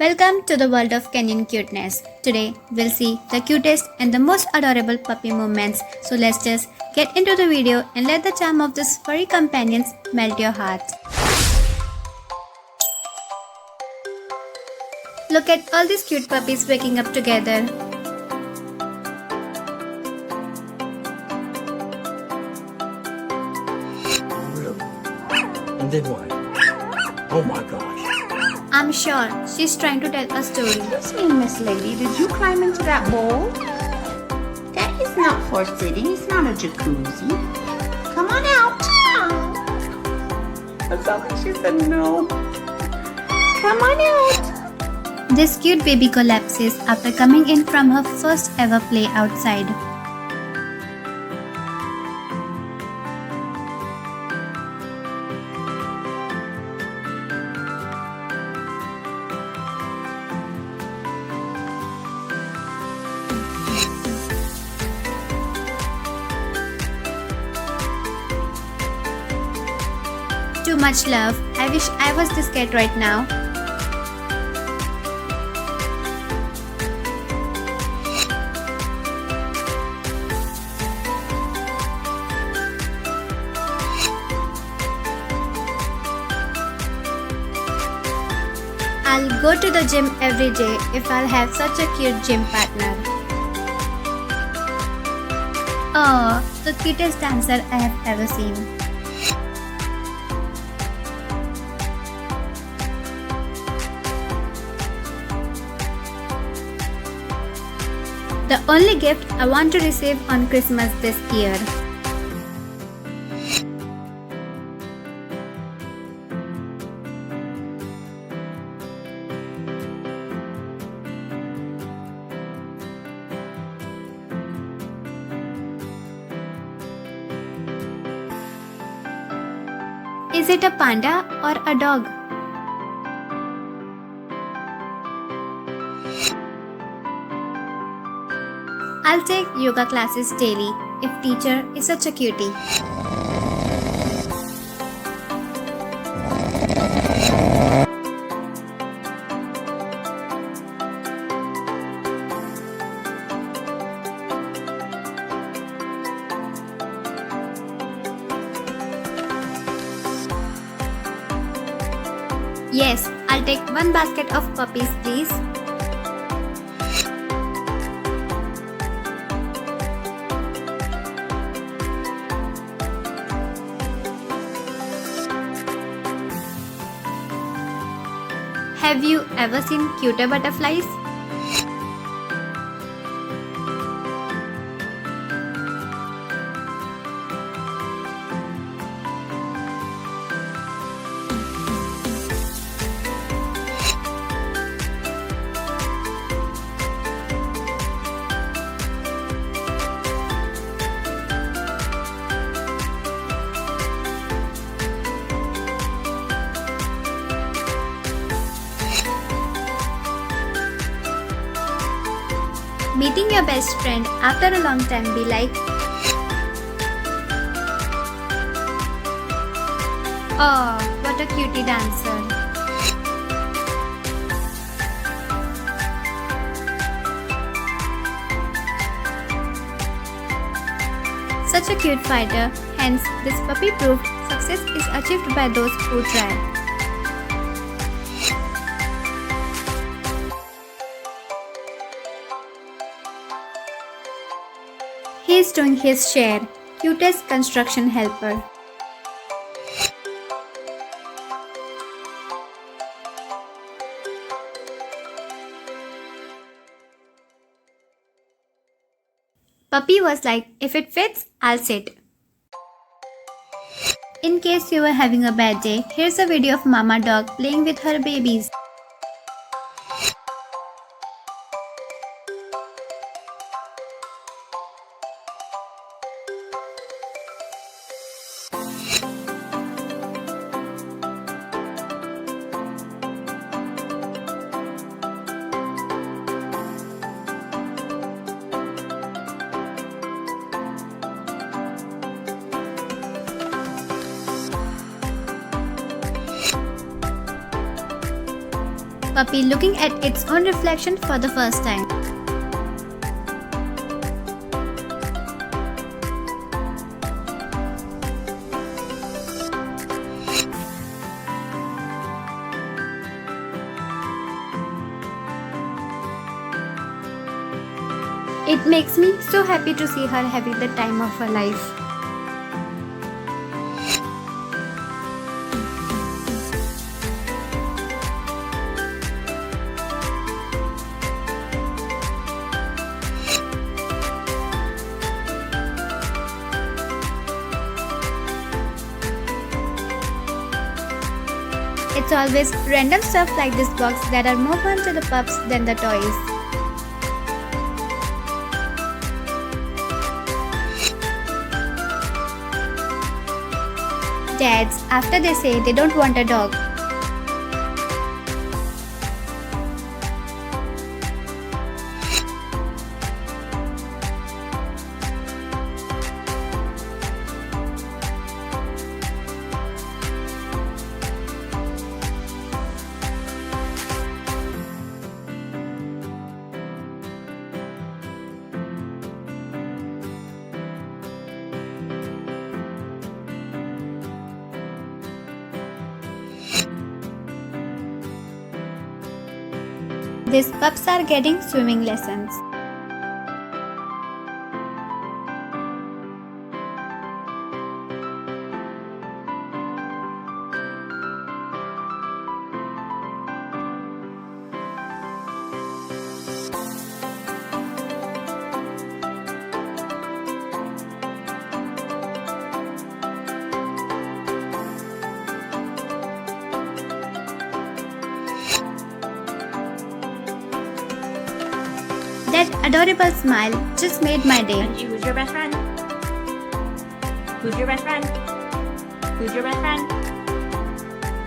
Welcome to the world of Kenyan cuteness. Today we'll see the cutest and the most adorable puppy moments. So let's just get into the video and let the charm of these furry companions melt your heart. Look at all these cute puppies waking up together. Really? And then what? Oh my gosh. I'm sure she's trying to tell a story. Excuse me, Miss Lady, did you climb into that bowl? That is not for sitting, it's not a jacuzzi. Come on out. That sounds like she said no. Come on out. This cute baby collapses after coming in from her first ever play outside. Too much love. I wish I was this cat right now. I'll go to the gym every day if I'll have such a cute gym partner. Oh, the cutest dancer I have ever seen. The only gift I want to receive on Christmas this year. Is it a panda or a dog? I'll take yoga classes daily if teacher is such a cutie. Yes, I'll take one basket of puppies, please. Have you ever seen cuter butterflies? Meeting your best friend after a long time be like, oh, what a cutie dancer. Such a cute fighter, hence this puppy proved success is achieved by those who try. He is doing his share. Cutest construction helper. Puppy was like, if it fits, I'll sit. In case you were having a bad day, here's a video of Mama Dog playing with her babies. puppy looking at its own reflection for the first time. It makes me so happy to see her having the time of her life. It's always random stuff like this box that are more fun to the pups than the toys. Dads, after they say they don't want a dog. These pups are getting swimming lessons. That adorable smile just made my day. Benji, who's your best friend? Who's your best friend? Who's your best friend?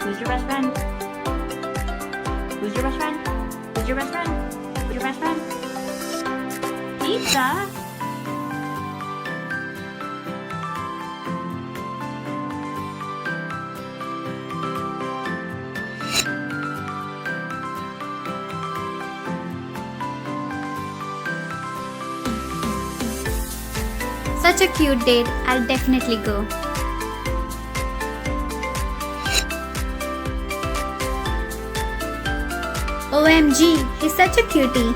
Who's your best friend? Who's your best friend? Who's your best friend? Who's your best friend? Pizza? Such a cute date, I'll definitely go. OMG, he's such a cutie.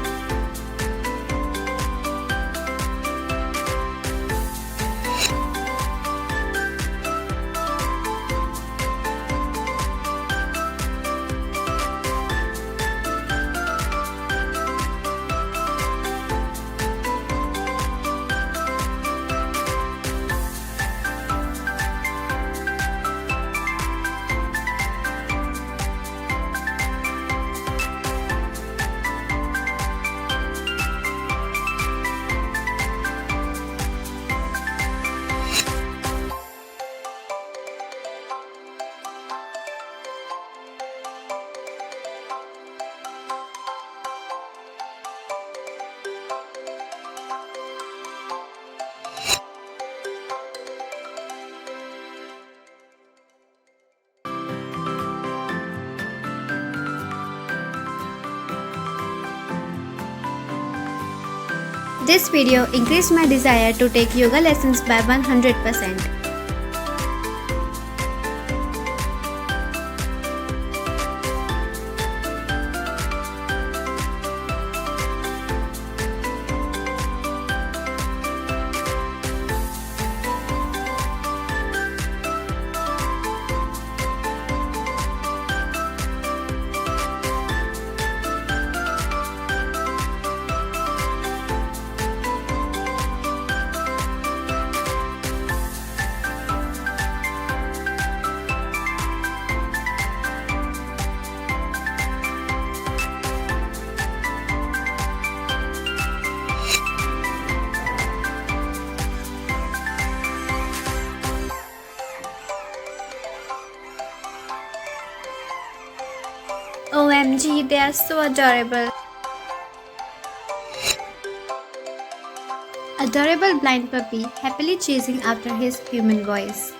This video increased my desire to take yoga lessons by 100%. OMG, they are so adorable. Adorable blind puppy happily chasing after his human voice.